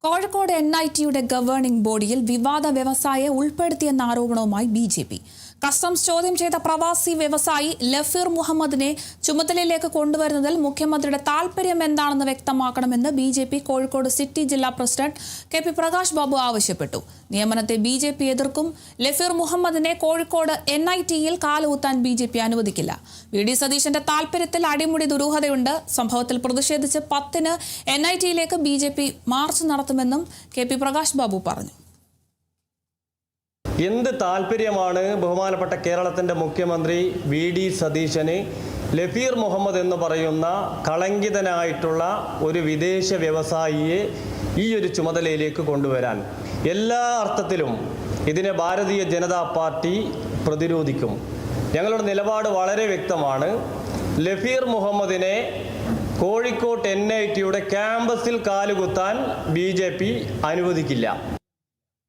Kozhikode NITയുടെ governing ബോഡിയിൽ വിവാദ വ്യവസായിയെ ഉൾപ്പെടുത്തിയെന്ന ആരോപണവുമായി BJP. കസ്റ്റംസ് ചോദ്യം ചെയ്ത പ്രവാസി വ്യവസായി ലഫീർ മുഹമ്മദിനെ ചുമതലയിലേക്ക് കൊണ്ടുവരുന്നതിൽ മുഖ്യമന്ത്രിയുടെ താൽപര്യം എന്താണെന്ന് വ്യക്തമാക്കണമെന്ന് BJP കോഴിക്കോട് സിറ്റി ജില്ലാ പ്രസിഡന്റ് KP പ്രകാശ് ബാബു ആവശ്യപ്പെട്ടു. നിയമനത്തെ BJP എതിർക്കും. ലഫീർ മുഹമ്മദിനെ കോഴിക്കോട് NITയിൽ കാലുകുത്താൻ BJP അനുവദിക്കില്ല. VD സതീശന്റെ താൽപര്യത്തിൽ അടിമുടി ദുരൂഹതയുണ്ട്. സംഭവത്തിൽ പ്രതിഷേധിച്ച് 10-ന് NITയിലേക്ക് BJP മാർച്ച് നടത്തുമെന്നും KP പ്രകാശ് ബാബു പറഞ്ഞു. എന്ത് താല്പര്യമാണ് ബഹുമാനപ്പെട്ട കേരളത്തിൻ്റെ മുഖ്യമന്ത്രി VD സതീശന് ലഫീർ മുഹമ്മദ് എന്ന് പറയുന്ന കളങ്കിതനായിട്ടുള്ള ഒരു വിദേശ വ്യവസായിയെ ഈ ഒരു ചുമതലയിലേക്ക് കൊണ്ടുവരാൻ? എല്ലാ അർത്ഥത്തിലും ഇതിനെ ഭാരതീയ ജനതാ പാർട്ടി പ്രതിരോധിക്കും. ഞങ്ങളുടെ നിലപാട് വളരെ വ്യക്തമാണ്. ലഫീർ മുഹമ്മദിനെ കോഴിക്കോട് NITയുടെ ക്യാമ്പസിൽ കാലുകുത്താൻ BJP അനുവദിക്കില്ല.